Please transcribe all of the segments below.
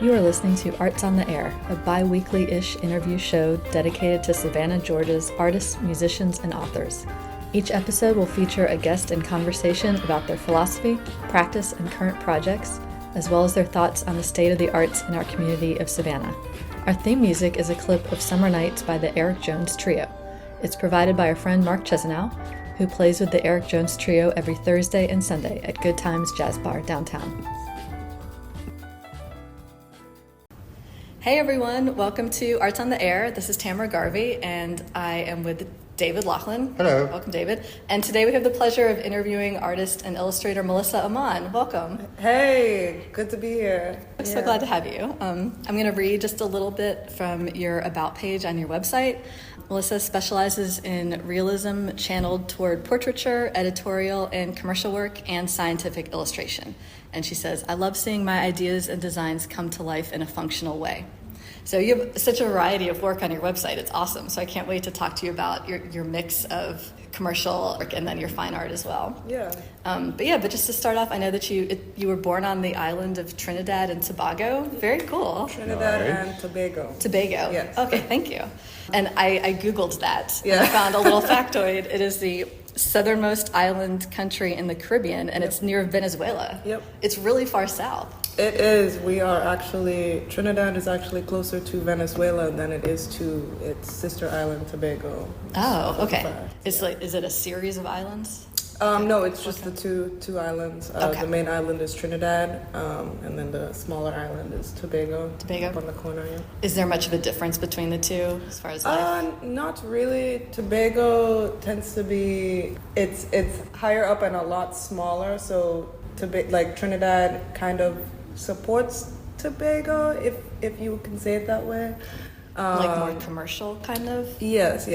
You are listening to Arts on the Air, a bi-weekly-ish interview show dedicated to Savannah, Georgia's artists, musicians, and authors. Each episode will feature a guest in conversation about their philosophy, practice, and current projects, as well as their thoughts on the state of the arts in our community of Savannah. Our theme music is a clip of Summer Nights by the Eric Jones Trio. It's provided by our friend Mark Chesanow, who plays with the Eric Jones Trio every Thursday and Sunday at Good Times Jazz Bar downtown. Hey everyone, welcome to Arts on the Air. This is Tamara Garvey, and I am with David Laughlin. Hello. Welcome, David. And today we have the pleasure of interviewing artist and illustrator Melyssa Amann. Welcome. Hey, good to be here. I'm so glad to have you. I'm going to read just a little bit from your About page on your website. Melyssa specializes in realism channeled toward portraiture, editorial, and commercial work, and scientific illustration. And she says, I love seeing my ideas and designs come to life in a functional way. So you have such a variety of work on your website. It's awesome. So I can't wait to talk to you about your mix of commercial work and then your fine art as well. Yeah. But just to start off, I know that you were born on the island of Trinidad and Tobago. Very cool. Trinidad and Tobago. Tobago. Yes. Okay, thank you. And I Googled that. Yeah. And I found a little factoid. It is the southernmost island country in the Caribbean, and it's near Venezuela. Yep. It's really far south. It is. Trinidad is actually closer to Venezuela than it is to its sister island, Tobago. Oh, okay. Is it a series of islands? No, it's just the two islands. Okay. The main island is Trinidad, and then the smaller island is Tobago. Tobago? Up on the corner, yeah. Is there much of a difference between the two as far as life? Not really. Tobago tends to be, it's higher up and a lot smaller, so Trinidad kind of supports Tobago, if you can say it that way. Like more commercial, kind of? Yes.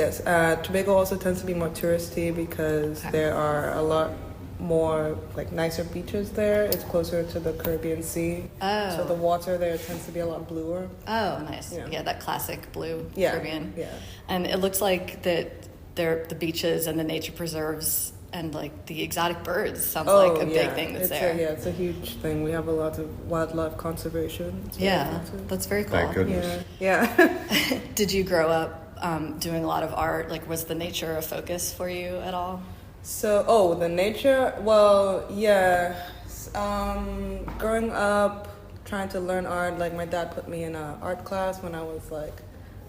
Tobago also tends to be more touristy because there are a lot more nicer beaches there. It's closer to the Caribbean Sea. Oh. So the water there tends to be a lot bluer. Oh, nice. Yeah, yeah, that classic blue Yeah. Caribbean. Yeah. And it looks like that the beaches and the nature preserves and the exotic birds sounds like a big thing that's there. It's a huge thing. We have a lot of wildlife conservation. That's very cool. Thank goodness. Yeah. Did you grow up doing a lot of art? Was the nature a focus for you at all? So, the nature, well, yeah. Growing up, trying to learn art, my dad put me in an art class when I was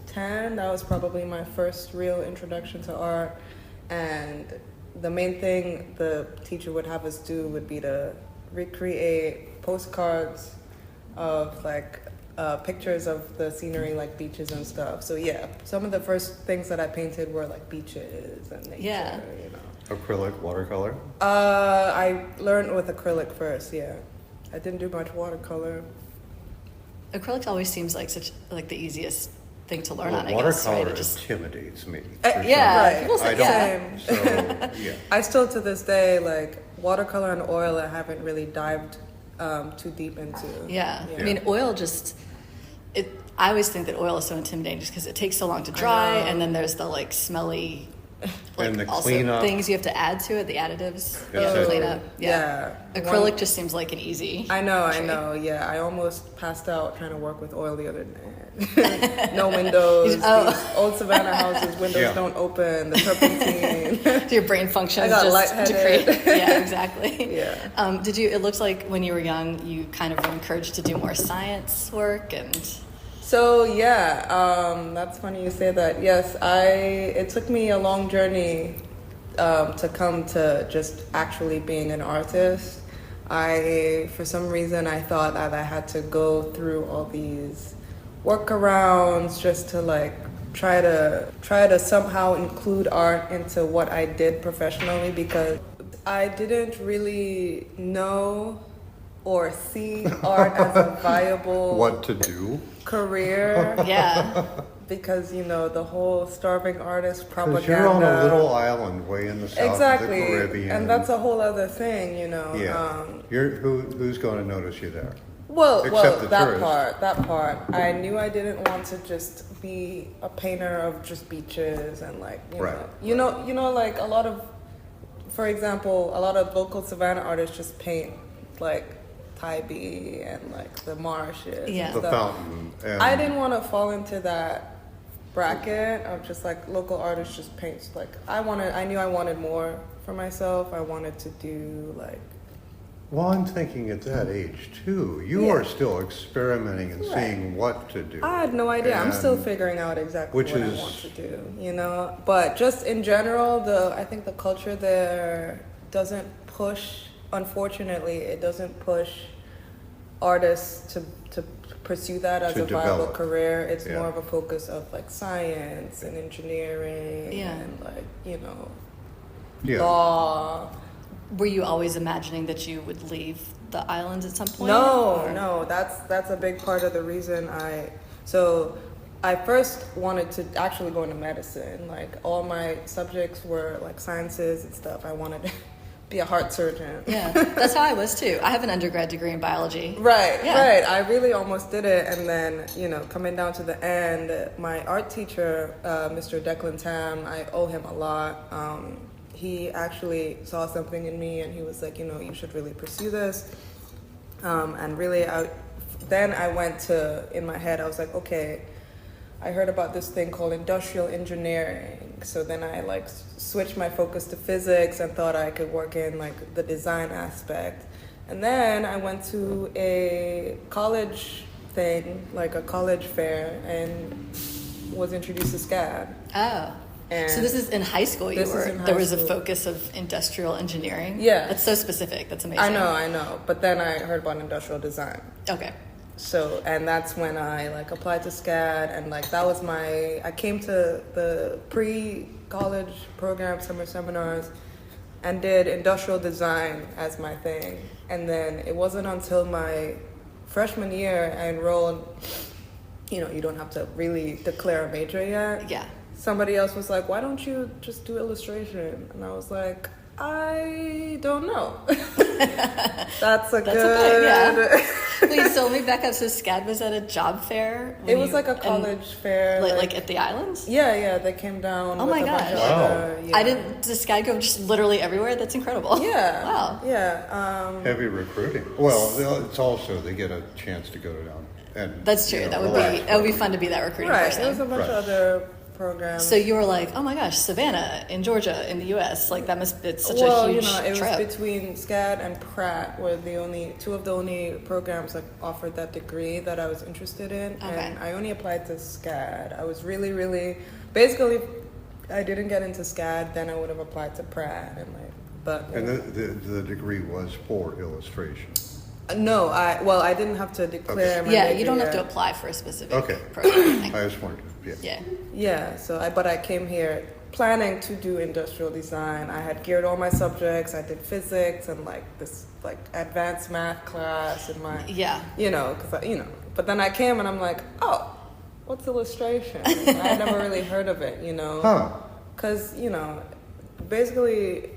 10. That was probably my first real introduction to art. And the main thing the teacher would have us do would be to recreate postcards of pictures of the scenery, beaches and stuff. So yeah, some of the first things that I painted were beaches and nature. Yeah. Acrylic, watercolor? I learned with acrylic first. Yeah, I didn't do much watercolor. Acrylic always seems like the easiest thing to learn on. I guess, watercolor right? intimidates me. Yeah, Right. people say So, yeah. I still to this day watercolor and oil. I haven't really dived too deep into. Yeah. I mean, oil I always think that oil is so intimidating just because it takes so long to dry, and then there's the smelly, and the also cleanup. things you have to add to it, the additives you Yes, have to I clean do. up. Yeah. Acrylic just seems like an easy. I know. trade. Yeah, I almost passed out trying to work with oil the other day. No windows. These old Savannah houses, windows don't open. The turpentine. Your brain functions I got just to lightheaded. create. Yeah, exactly. Yeah. It looks like when you were young, you kind of were encouraged to do more science work and. So that's funny you say that. Yes, it took me a long journey to come to just actually being an artist. For some reason, I thought that I had to go through all these workarounds just to try to somehow include art into what I did professionally, because I didn't really know or see art as a viable What to do? career. Yeah. Because the whole starving artist propaganda. Because you're on a little island way in the south of the Caribbean. And that's a whole other thing, Yeah. Who's going to notice you there? Well, Except the that tourists. part. I knew I didn't want to just be a painter of just beaches and you know, a lot of, for example, a lot of local Savannah artists just paint Tybee and like the marshes. Yeah. The fountain. And I didn't want to fall into that bracket of just like local artists just paints. Like I knew I wanted more for myself. I wanted to do like. well, I'm thinking at that age too. You Yeah. are still experimenting and Right. seeing what to do. I had no idea. I'm still And- figuring out exactly which what is- I want to do, you know. But just in general, I think the culture there doesn't push. Unfortunately, it doesn't push artists to pursue that as To a viable develop. career. It's Yeah. more of a focus of like science and engineering Yeah. and like Yeah. law. Were you always imagining that you would leave the islands at some point? No, or- no, that's a big part of the reason I first wanted to actually go into medicine. Like all my subjects were like sciences and stuff. I wanted to be a heart surgeon. Yeah, that's how I was too. I have an undergrad degree in biology. Right, Yeah. right. I really almost did it, and then coming down to the end, my art teacher, Mr. Declan Tam, I owe him a lot. He actually saw something in me, and he was like, you should really pursue this. And really, then I went to, in my head, I was like, okay, I heard about this thing called industrial engineering. So then I like switched my focus to physics and thought I could work in like the design aspect. And then I went to a college thing, like a college fair, and was introduced to SCAD. Oh. And So this is in high school. This is in There high was a school. focus of industrial engineering. Yeah. That's so specific. That's amazing. I know. But then I heard about industrial design. Okay. So, and that's when I like applied to SCAD, and like that was I came to the pre-college program, summer seminars, and did industrial design as my thing. And then it wasn't until my freshman year I enrolled, you don't have to really declare a major yet. Yeah. Somebody else was like, why don't you just do illustration? And I was like, I don't know. That's okay, good. yeah. Wait, so let me back up. So SCAD was at a job fair? It was like a college fair. Like at the islands? Yeah, they came down. Oh with my a bunch gosh. of Wow. other- yeah. Does SCAD go just literally everywhere? That's incredible. Yeah. Wow. Yeah. Heavy recruiting. Well, it's also they get a chance to go down and. That's true. That would be fun to be that recruiting Right. person. There was a bunch Right. of other programs. So you were like, oh my gosh, Savannah in Georgia in the U.S. Like it's such well, a huge it trip. was between SCAD and Pratt were two of the only programs that offered that degree that I was interested in. Okay. And I only applied to SCAD. I was really, really, basically, I didn't get into SCAD, then I would have applied to Pratt And the degree was for illustration. No, I didn't have to declare my Yeah, major you don't have yet. to apply for a specific Okay. program. I just wondered. Yeah. Yeah. Yeah, but I came here planning to do industrial design. I had geared all my subjects. I did physics and like this like advanced math class and my Yeah. But then I came and I'm like, oh, what's illustration? I had never really heard of it, Huh. because basically.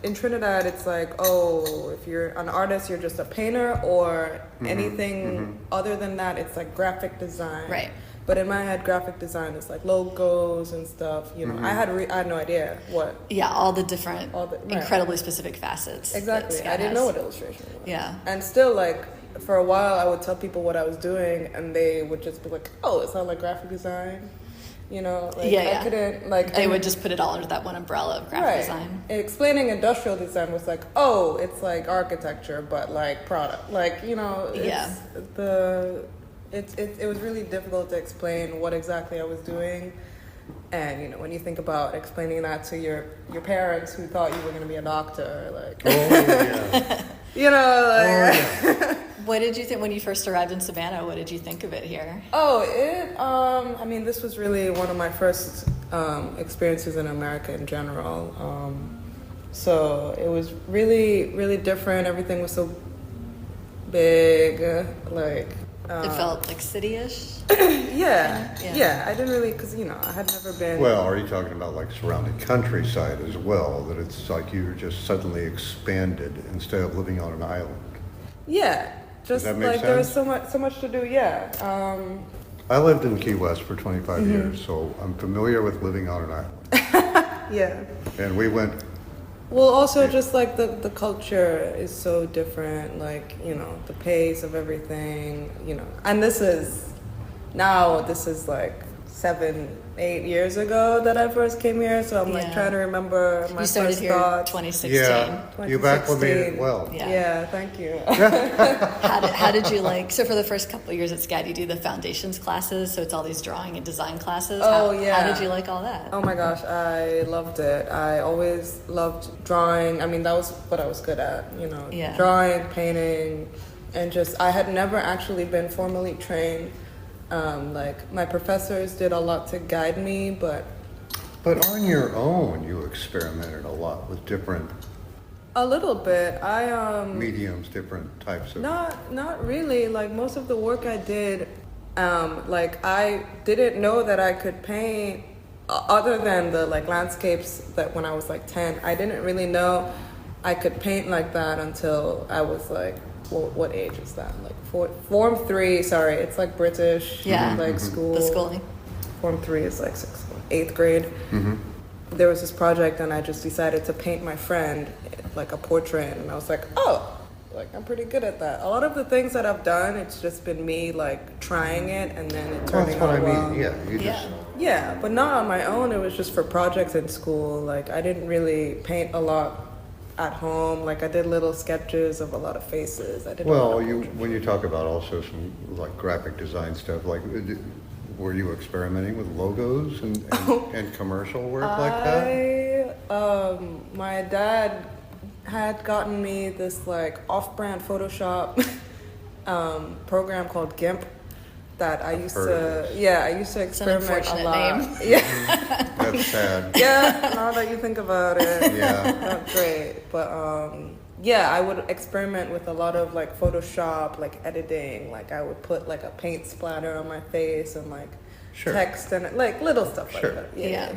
In Trinidad, it's like, oh, if you're an artist, you're just a painter, or anything other than that, it's like graphic design. Right. But in my head, graphic design is like logos and stuff. I had no idea what. Yeah, all the different, Right. incredibly specific facets. that Exactly. SCAD I didn't has. know what illustration was. Yeah. And still, like, for a while, I would tell people what I was doing, and they would just be like, oh, it's not like graphic design. Yeah. I couldn't, like. They would just put it all under that one umbrella of graphic design. Explaining industrial design was like, oh, it's like architecture, but like product. Like, it's it was really difficult to explain what exactly I was doing. And, when you think about explaining that to your parents who thought you were going to be a doctor, like, Oh yeah. What did you think when you first arrived in Savannah? What did you think of it here? This was really one of my first experiences in America in general. So it was really, really different. Everything was so big, like. It felt like city-ish. Yeah. I didn't really, because I had never been. Well, are you talking about like surrounding countryside as well? That it's like you're just suddenly expanded instead of living on an island. Yeah, just that make like there was sense? so much to do. Yeah. I lived in Key West for 25 years, so I'm familiar with living on an island. Yeah. And we went Well, also just like the culture is so different, like, you know, the pace of everything, you know. And this is like 7-8 years ago that I first came here, so I'm like trying to remember my you started first here thoughts. 2016. Yeah, you've acclimated well. Yeah, thank you. How did you like, so for the first couple of years at SCAD, you do the foundations classes, so it's all these drawing and design classes. How did you like all that? Oh my gosh, I loved it. I always loved drawing. I mean, that was what I was good at, you know, drawing, painting, and just, I had never actually been formally trained. Like, my professors did a lot to guide me, but on your own, you experimented a lot with different a little bit. mediums, different types of... Not really. Like, most of the work I did, like, I didn't know that I could paint, other than the, like, landscapes that when I was, like, 10. I didn't really know I could paint like that until I was, like, what age is that? Like Form 3, sorry, it's like British, like school. The schooling. Form 3 is like 8th grade. Mm-hmm. There was this project and I just decided to paint my friend like a portrait, and I was like, oh, like I'm pretty good at that. A lot of the things that I've done, it's just been me like trying it and then it turning out well. Yeah, but not on my own. It was just for projects in school. Like, I didn't really paint a lot at home. Like, I did little sketches of a lot of faces. I did. Well, when you talk about also some like graphic design stuff, like were you experimenting with logos and commercial work like that? My dad had gotten me this like off-brand Photoshop program called GIMP that I used to experiment a lot. Name. Yeah. That's sad. Yeah, now that you think about it. Yeah. Not great. But I would experiment with a lot of like Photoshop, like editing. Like, I would put like a paint splatter on my face and like text and like little stuff like that. Yeah.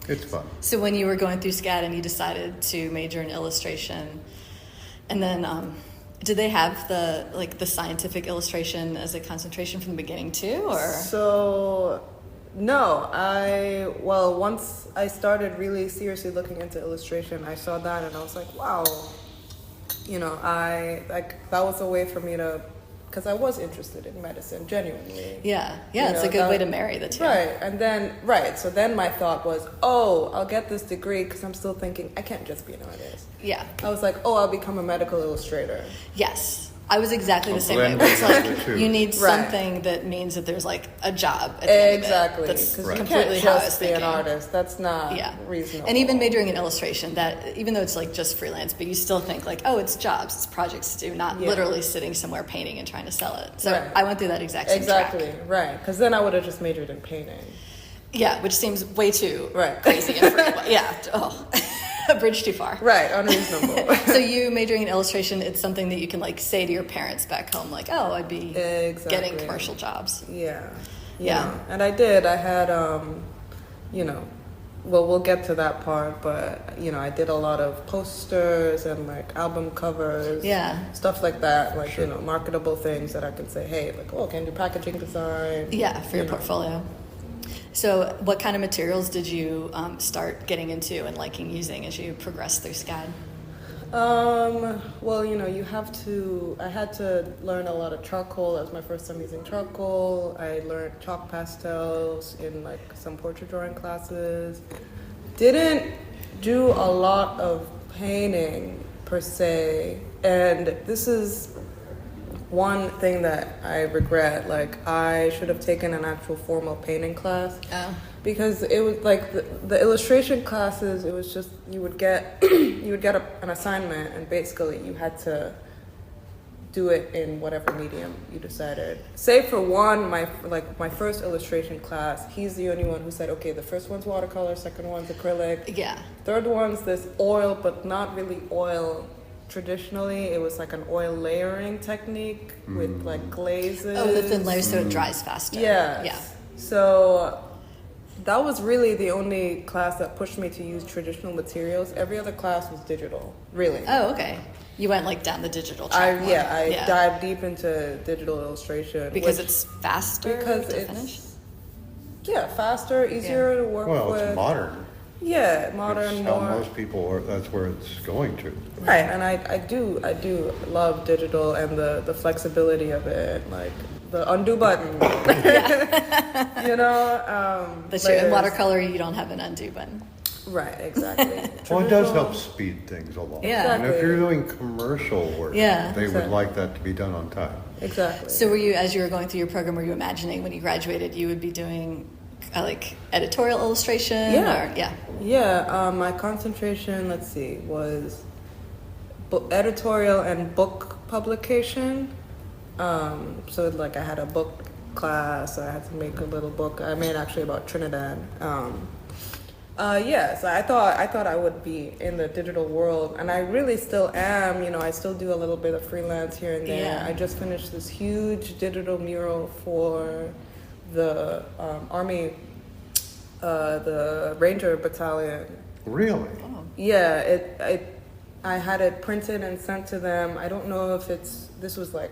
It's fun. So when you were going through SCAD and you decided to major in illustration, and then did they have the scientific illustration as a concentration from the beginning too, or? So, no. Once I started really seriously looking into illustration, I saw that and I was like, wow. You know, that was a way for me to, because I was interested in medicine, genuinely. Yeah, it's a good way to marry the two. Right, and then, so then my thought was, I'll get this degree, because I'm still thinking, I can't just be an artist. Yeah. I was like, I'll become a medical illustrator. Yes. I was exactly the same way. It's like, you need something that means that there's like a job at the end of it. Exactly. That's completely how I was thinking. Be an artist. That's not reasonable. And even majoring in illustration, that even though it's like just freelance, but you still think like, it's jobs, it's projects to do, not literally sitting somewhere painting and trying to sell it. So I went through that exact same track. Right. Because then I would have just majored in painting. Yeah, which seems way too crazy and free. A bridge too far. Right, unreasonable. So you majoring in illustration, it's something that you can like say to your parents back home, like, I'd be getting commercial jobs. Yeah. And I did. I had, we'll get to that part, but, I did a lot of posters and like album covers. Yeah. Stuff like that, like, marketable things that I could say, hey, like, can do packaging design. Yeah, for your portfolio. So what kind of materials did you start getting into and liking using as you progressed through SCAD? I had to learn a lot of charcoal. That was my first time using charcoal. I learned chalk pastels in like some portrait drawing classes. Didn't do a lot of painting per se. And this is one thing that I regret. Like, I should have taken an actual formal painting class. Because it was like the illustration classes, it was just you would get an assignment and basically you had to do it in whatever medium you decided. Say for one, my first illustration class, he's the only one who said, okay, the first one's watercolor, second one's acrylic. Yeah. Third one's this oil, but not really oil. Traditionally, it was like an oil layering technique with like glazes. Oh, the thin layers so it dries faster. Yeah. So that was really the only class that pushed me to use traditional materials. Every other class was digital, really. Oh, okay. You went like down the digital track. I dived deep into digital illustration. Because it's faster to finish? Yeah, faster, easier to work with. Well, it's modern. Yeah, modern, It's how more. most people are, that's where it's going to. Right, and I do love digital and the flexibility of it, like the undo button. You know, That's true. In watercolor, you don't have an undo button. right, exactly. Well, it does help speed things along. Yeah. And if you're doing commercial work, Yeah. they would Exactly. like that to be done on time. Exactly. So were you, as you were going through your program, were you imagining when you graduated you would be doing like editorial illustration? Yeah. Or, yeah. Yeah, my concentration, let's see, was editorial and book publication. So like I had a book class, I had to make a little book. I made actually about Trinidad. So I thought I would be in the digital world, and I really still am. You know, I still do a little bit of freelance here and there. Yeah. I just finished this huge digital mural for the Army, the Ranger Battalion. Really? Oh. Yeah, I had it printed and sent to them. I don't know if this was like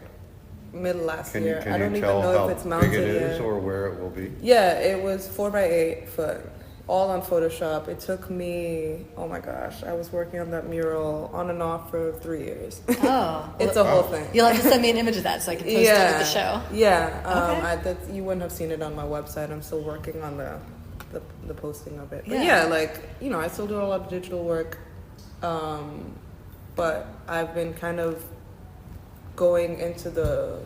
mid last Can year. I you don't even tell know how if it's mounted big it is yet. or where it will be? Yeah, it was 4x8 foot, all on Photoshop. It took me, oh my gosh, I was working on that mural on and off for 3 years. Oh. It's a whole thing. You'll have to send me an image of that so I can post it with the show. Yeah, Okay. you wouldn't have seen it on my website. I'm still working on the posting of it. But Yeah. yeah, like, you know, I still do a lot of digital work, but I've been kind of going into the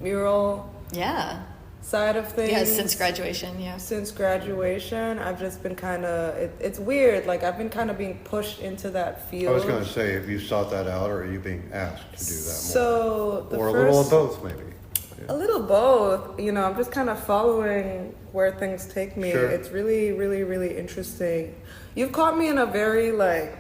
mural Yeah. side of things. Yeah, since graduation, yeah. Since graduation, I've just been kind of, it's weird, like I've been kind of being pushed into that field. I was going to say, have you sought that out, or are you being asked to do that So the more? Or first, a little of both, maybe? A little both. You know, I'm just kind of following where things take me. Sure. It's really, really, really interesting. You've caught me in a very like,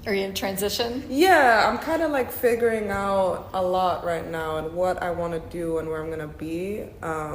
Are you in transition? yeah, I'm kind of like figuring out a lot right now and what I want to do and where I'm gonna be.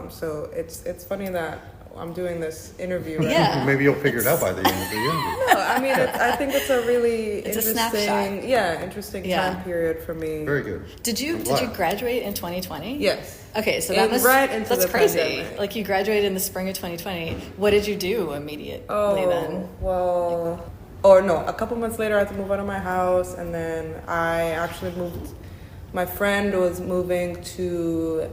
So it's funny that I'm doing this interview right Yeah. now. Maybe you'll figure it out by the end of the interview. No, I mean, I think it's a really It's a interesting, snapshot. interesting Yeah. time period for me. Very good. Did you I'm glad. graduate in 2020? Yes. Okay, so that was Right into that's the crazy. pandemic. Like you graduated in the spring of 2020. What did you do immediately then? Well, or no, a couple months later I had to move out of my house, and then I actually moved. My friend was moving to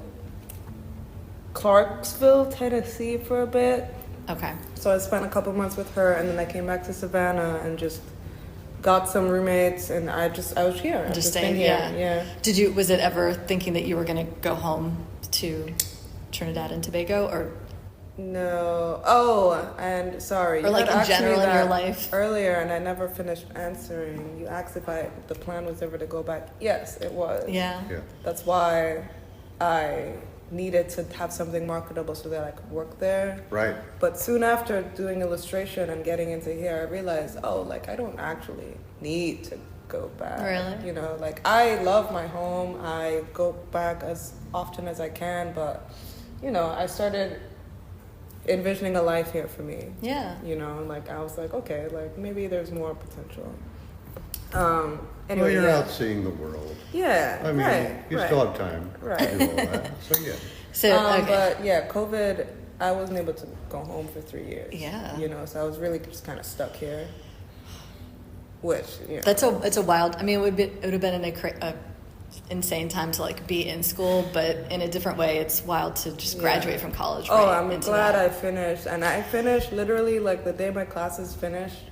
Clarksville, Tennessee for a bit. Okay. So I spent a couple months with her, and then I came back to Savannah and just got some roommates, and I was here. I've Just been staying, here. yeah. Was it ever thinking that you were going to go home to Trinidad and Tobago, or No. Oh, and sorry. Or you like had in asked me general in your that life? earlier, and I never finished answering. You asked if the plan was ever to go back. Yes, it was. yeah? Yeah. That's why I needed to have something marketable so that I could work there. Right. But soon after doing illustration and getting into here, I realized, oh, like I don't actually need to go back. Really? You know, like I love my home. I go back as often as I can, but you know, I started envisioning a life here for me. Yeah. You know, like I was like, okay, like maybe there's more potential. Anyway, Well, you're yeah. out seeing the world. Yeah. I mean, right, you right. still have time Right. to do all that. So, yeah. So okay. But yeah, COVID, I wasn't able to go home for 3 years. Yeah. You know, so I was really just kind of stuck here. Which, you know. it's a wild. I mean, it would have been a insane time to like be in school, but in a different way, it's wild to just Yeah. graduate from college. Oh, right I'm into glad that. I finished. And I finished literally like the day my classes finished,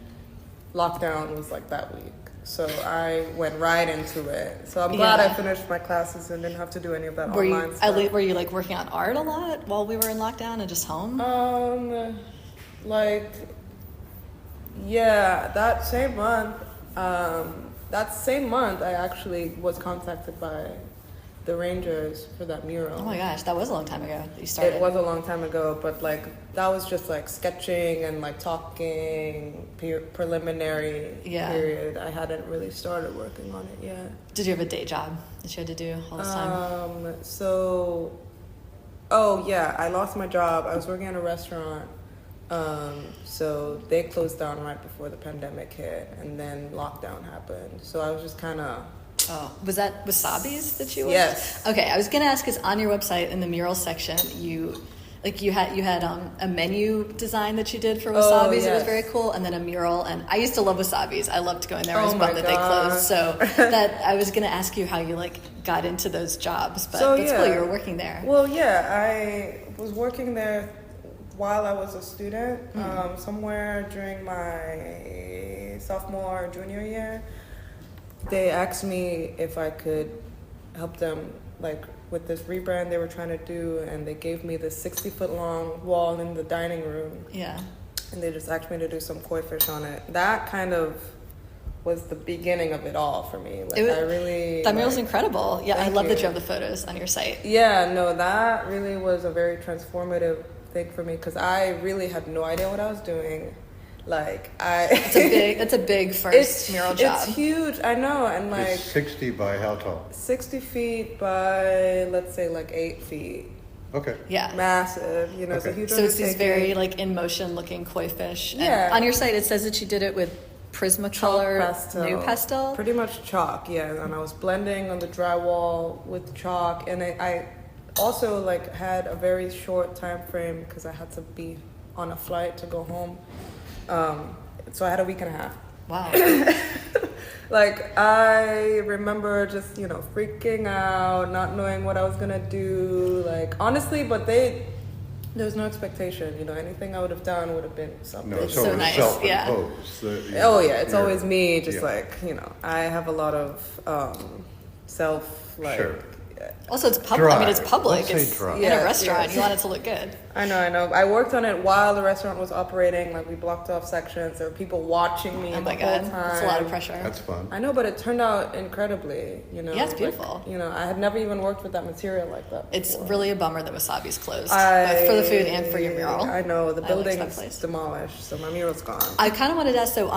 lockdown was like that week. So I went right into it. So I'm glad Yeah. I finished my classes and didn't have to do any of that Were online stuff. were you like working on art a lot while we were in lockdown and just home? Like, yeah, that same month, I actually was contacted by the Rangers for that mural. Oh my gosh, that was a long time ago that you started. It was a long time ago, but like that was just like sketching and like talking preliminary Yeah. period. I hadn't really started working on it yet. Did you have a day job that you had to do all this time? Oh yeah, I lost my job. I was working at a restaurant. So they closed down right before the pandemic hit, and then lockdown happened. So I was just kind of. Oh, was that wasabi's that you worked? Yes. Okay, I was gonna ask because on your website in the mural section, Like you had a menu design that you did for Wasabi's. Yes. It was very cool, and then a mural. And I used to love Wasabi's. I loved going there. I was Oh bummed my that they closed. So gosh. that I was going to ask you how you like got into those jobs, but So, that's yeah. cool. You were working there. Well, yeah, I was working there while I was a student, somewhere during my sophomore or junior year. They asked me if I could help them, like, with this rebrand they were trying to do, and they gave me this 60-foot long wall in the dining room, Yeah. and they just asked me to do some koi fish on it. That kind of was the beginning of it all for me. Like, I really... That mural's incredible. Yeah, I Thank love that you. you have the photos on your site. Yeah, no, that really was a very transformative thing for me, because I really had no idea what I was doing. Like, That's a big first mural job. It's huge, I know, and like It's 60 by how tall? 60 feet by, let's say, like 8 feet. Okay. Yeah. Massive, you know, it's a Okay. huge So it's these undertaking. very like in motion looking koi fish. And Yeah. on your site it says that you did it with Prismacolor pastel. new pastel. Pretty much chalk, yeah. And I was blending on the drywall with chalk, and I also like had a very short time frame because I had to be on a flight to go home. So I had a week and a half. Wow. Like, I remember just, you know, freaking out, not knowing what I was gonna do. Like, honestly, but there was no expectation, you know, anything I would have done would have been something. No, it's So always nice, self-imposed. Oh yeah, it's You're- always me. Just yeah. like, you know, I have a lot of self like. Sure. Also, it's public. I mean, it's Dry. public. Let's say It's dry. in Yeah, a restaurant. yeah. You want it to look good. I know. I worked on it while the restaurant was operating. Like, we blocked off sections. There were people watching me Oh my the whole god, time. that's a lot of pressure. That's fun. I know, but it turned out incredibly. You know. Yeah, it's Like, beautiful. you know, I had never even worked with that material like that. It's before. really a bummer that Wasabi's closed, both for the food and for your mural. I know the I liked building that is place. demolished, so my mural's gone. I kind of wanted to ask, so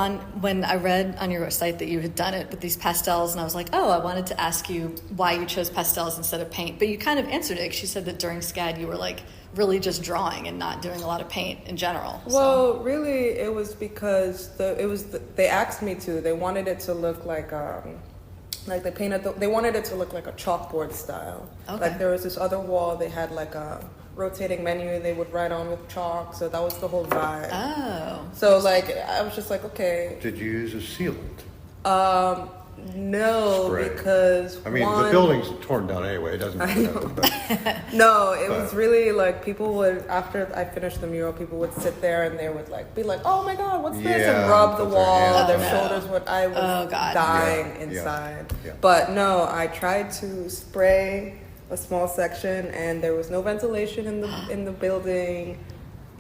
when I read on your site that you had done it with these pastels, and I was like, oh, I wanted to ask you why you chose pastels instead of paint, but you kind of answered it. She said that during SCAD you were like really just drawing and not doing a lot of paint in general. So. Well, really, it was because they asked me to. They wanted it to look like they painted. They wanted it to look like a chalkboard style. Okay. Like, there was this other wall. They had like a rotating menu. They would write on with chalk. So that was the whole vibe. Oh. So like, I was just like, okay. Did you use a sealant? No, Spray. because I mean, one, the building's torn down anyway. It doesn't matter. But No, it was really like, people would, after I finished the mural, people would sit there and they would like be like, "Oh my God, what's this?" Yeah, and rub the put their wall. hands Their on it. shoulders would. I was Oh, God. dying Yeah, inside. yeah. But no, I tried to spray a small section, and there was no ventilation in the building.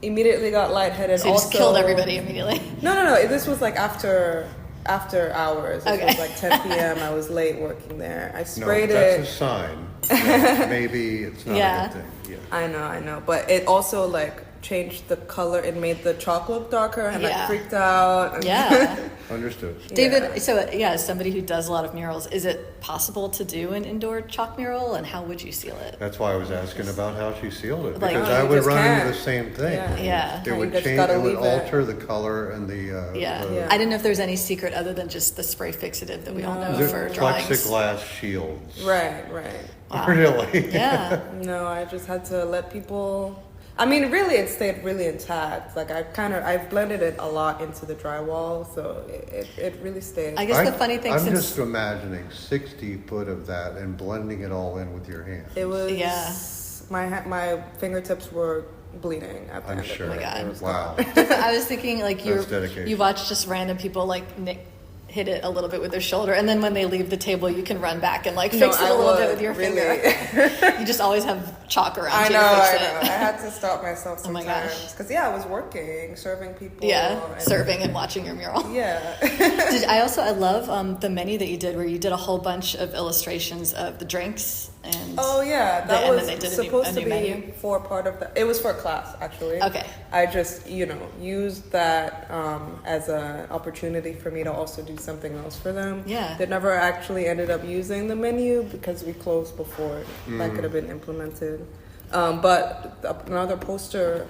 Immediately got lightheaded. So you just killed everybody immediately. No. This was like after hours. It Okay. was like 10 p.m. I was late working there. I no, sprayed that's a it. sign. that maybe it's not Yeah. a good thing. Yeah. I know. But it also like changed the color. It made the chalk look darker, and Yeah. I freaked out. Yeah. Understood. David, so yeah, as somebody who does a lot of murals, is it possible to do an indoor chalk mural, and how would you seal it? That's why I was asking about how she sealed it, Like- because No, I you would just run can't. into the same thing. Yeah. Yeah. It You would just change. gotta It would leave it. alter the color and the. Yeah. Yeah. I didn't know if there's any secret other than just the spray fixative that we all know The for drawings. plexiglass shields. Right. Wow. Really? Yeah. No, I just had to let people. I mean, really, it stayed really intact. Like, I've blended it a lot into the drywall, so it really stayed. I guess the funny thing, I'm since just imagining 60 foot of that and blending it all in with your hands. It was. Yeah. My fingertips were bleeding at the I'm end of sure. it. Oh my God. It was Wow. I was thinking like That's dedication. you watch just random people like hit it a little bit with their shoulder, and then when they leave the table, you can run back and like fix No, it a I little bit would, with your really. finger. You just always have chalk around I you know. to I fix it. had to stop myself Oh my sometimes gosh. because I was working, serving people. Yeah, and- serving and watching your mural. Yeah. I love the menu that you did, where you did a whole bunch of illustrations of the drinks and. Oh yeah, and that then was they did supposed a to new be menu. for part of the. It was for a class actually. Okay. I just used that as an opportunity for me to also do something else for them. Yeah. They never actually ended up using the menu because we closed before that could have been implemented. But another poster,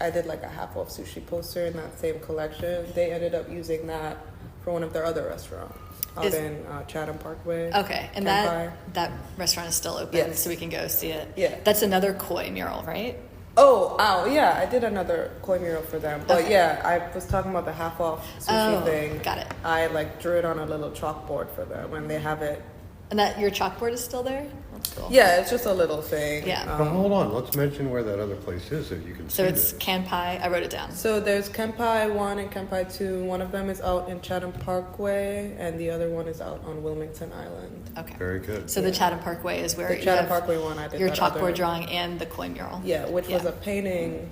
I did like a half off sushi poster in that same collection. They ended up using that for one of their other restaurants out Is- in Chatham Pkwy. Okay, and Kanpai. that restaurant is still open, Yes. so we can go see it. Yeah. That's another koi mural, right? Yeah, I did another koi mural for them. But Okay. yeah, I was talking about the half off sushi thing. Got it. I like drew it on a little chalkboard for them, and they have it. And that your chalkboard is still there? That's cool. Yeah, it's just a little thing. Yeah. But hold on, let's mention where that other place is so you can see So it's it. Kanpai. I wrote it down. So there's Kanpai 1 and Kanpai 2. One of them is out in Chatham Pkwy, and the other one is out on Wilmington Island. Okay. Very good. So the Chatham Pkwy is where The you Chatham have Pkwy one, I did your that chalkboard other- drawing and the koi mural. Yeah, which was Yeah. a painting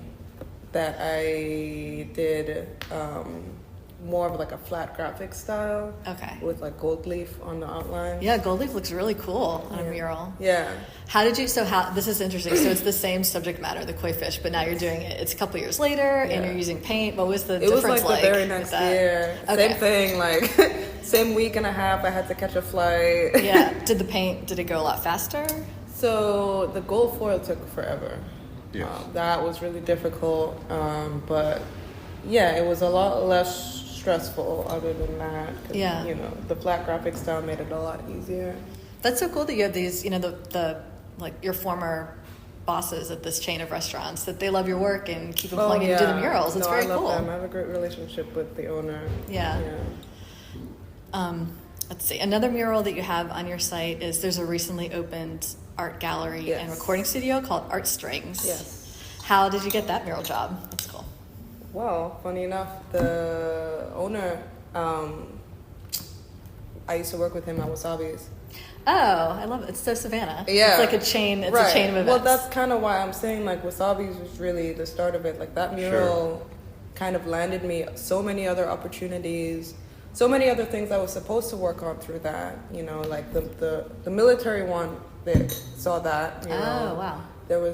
that I did more of like a flat graphic style Okay. with like gold leaf on the outline. Yeah, gold leaf looks really cool on a Yeah. mural. Yeah. This is interesting. So it's the same subject matter, the koi fish, but now you're doing it. It's a couple years later and Yeah. you're using paint. What was the It was difference like the very with next that? year. Okay. Same thing, like same week and a half I had to catch a flight. Yeah. Did it go a lot faster? So the gold foil took forever. Yes. That was really difficult. But yeah, it was a lot less stressful other than that. 'Cause, Yeah. You know, the flat graphic style made it a lot easier. That's so cool that you have these, the like your former bosses at this chain of restaurants, that they love your work and keep employing you to do the murals. It's no, very I love cool. them. I have a great relationship with the owner. Yeah. Let's see. Another mural that you have on your site is there's a recently opened art gallery Yes. and recording studio called Artstryngs. Yes. How did you get that mural job? That's cool. Well, funny enough, the owner, I used to work with him at Wasabi's. Oh, I love it. It's so Savannah. Yeah. It's like a chain. It's Right. a chain of events. Well, that's kind of why I'm saying like Wasabi's was really the start of it. Like that mural kind of landed me so many other opportunities, so many other things I was supposed to work on through that. You know, like the military one that saw that. You know, Oh, wow.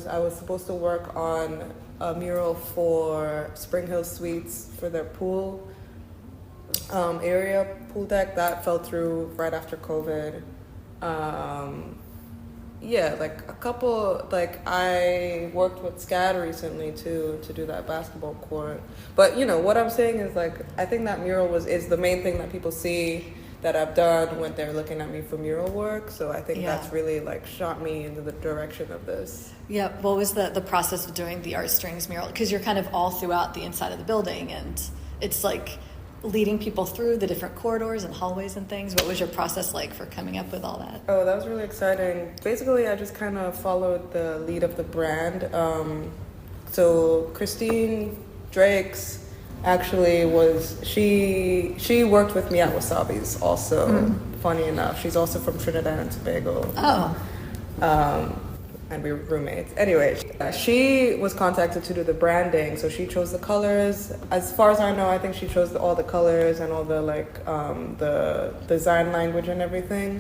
I was supposed to work on a mural for Spring Hill Suites for their pool area, pool deck. That fell through right after COVID. Yeah, like a couple, like I worked with SCAD recently too to do that basketball court. But you know what I'm saying is like I think that mural is the main thing that people see that I've done when they're looking at me for mural work. So I think Yeah. that's really like shot me into the direction of this. Yeah. What was the process of doing the Artstryngs mural? Because you're kind of all throughout the inside of the building, and it's like leading people through the different corridors and hallways and things. What was your process like for coming up with all that? Oh, that was really exciting. Basically, I just kind of followed the lead of the brand. So Christine Drake's actually she worked with me at Wasabi's also. Funny enough, she's also from Trinidad and Tobago. Oh, And we were roommates. Anyway, she was contacted to do the branding, so she chose the colors. As far as I know, I think she chose all the colors and all the the design language and everything.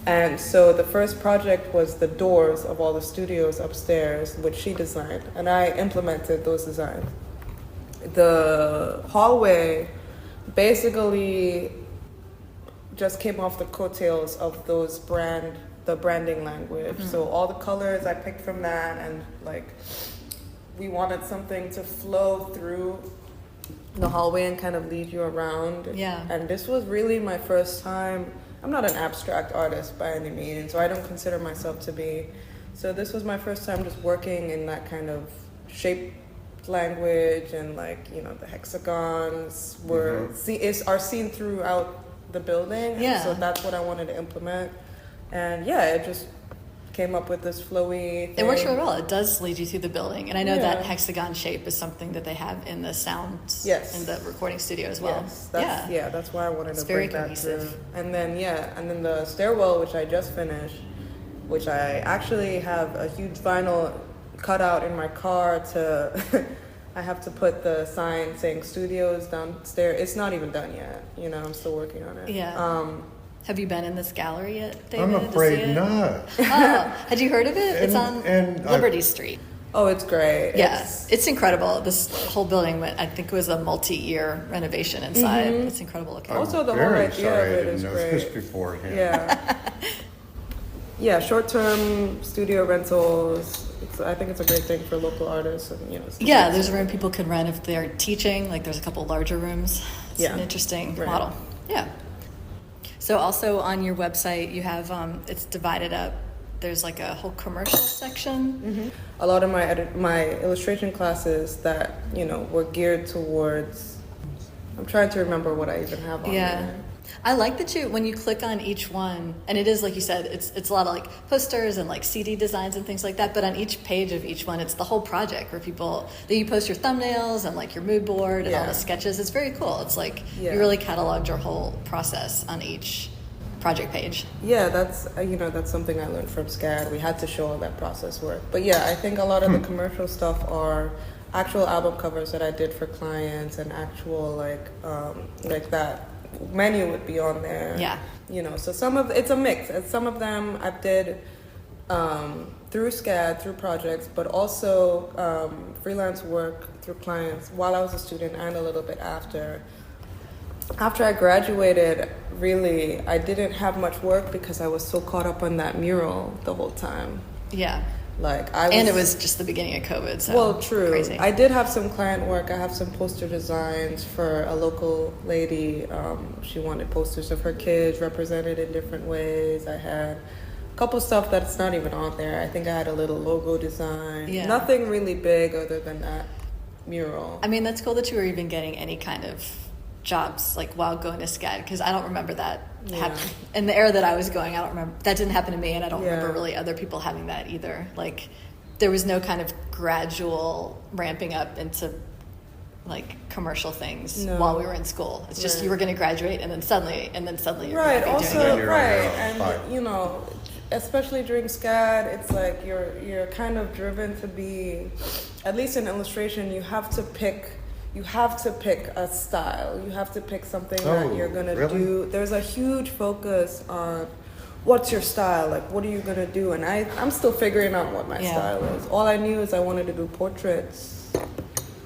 And so the first project was the doors of all the studios upstairs, which she designed, and I implemented those designs. The hallway basically just came off the coattails of the branding language. So all the colors I picked from that, and like we wanted something to flow through the hallway and kind of lead you around. Yeah. And this was really my first time. I'm not an abstract artist by any means, so I don't consider myself to be. So this was my first time just working in that kind of shape language, and like, you know, the hexagons are seen throughout the building. And Yeah. so that's what I wanted to implement. And yeah, it just came up with this flowy thing. it works really well. It does lead you through the building, and I know that Yeah. hexagon shape is something that they have in the sound Yes. in the recording studio as well. Yes, that's why I wanted It's to very bring that cohesive. through. And then the stairwell, which I just finished, which I actually have a huge vinyl cutout in my car to. I have to put the sign saying studios downstairs. It's not even done yet. You know, I'm still working on it. Yeah. Have you been in this gallery yet, David? I'm to see afraid it? not. Oh, had you heard of it? It's on and Liberty Street. Oh, it's great. Yes, it's incredible. This whole building, I think it was a multi-year renovation inside. It's incredible looking. Also, the whole Very idea sorry of I it didn't is know great. this beforehand. Yeah. Yeah, short-term studio rentals. I think it's a great thing for local artists. And, you know, Yeah, there's a room people could rent if they're teaching. Like there's a couple larger rooms. It's an Yeah. interesting Right. model. Yeah. So also on your website, you have it's divided up there's like a whole commercial section. A lot of my illustration classes that, you know, were geared towards, I'm trying to remember what I even have on there. I like that when you click on each one, and it is like you said, it's a lot of like posters and like CD designs and things like that, but on each page of each one, it's the whole project where you post your thumbnails and like your mood board and all the sketches. It's very cool. It's like you really cataloged your whole process on each project page. Yeah, that's that's something I learned from SCAD. We had to show all that process work. But yeah, I think a lot of the commercial stuff are actual album covers that I did for clients, and actual like that menu would be on there. Yeah. You know, so it's a mix. And some of them I did through SCAD, through projects, but also freelance work through clients while I was a student and a little bit after. After I graduated, really, I didn't have much work because I was so caught up on that mural the whole time. Yeah. And it was just the beginning of COVID, so well, true. Crazy. I did have some client work. I have some poster designs for a local lady. She wanted posters of her kids represented in different ways. I had a couple stuff that's not even on there. I think I had a little logo design. Yeah. Nothing really big other than that mural. I mean, that's cool that you were even getting any kind of jobs like while going to SCAD, because I don't remember that happening in the era that I was going. I don't remember that didn't happen to me, and I don't remember really other people having that either. Like there was no kind of gradual ramping up into like commercial things while we were in school. It's just you were going to graduate and then suddenly you're right. going to be doing it. And you know, especially during SCAD, it's like you're kind of driven to be, at least in illustration, you have to pick a style. You have to pick something that you're going to do. There's a huge focus on what's your style, like what are you going to do? And I'm still figuring out what my style is. All I knew is I wanted to do portraits.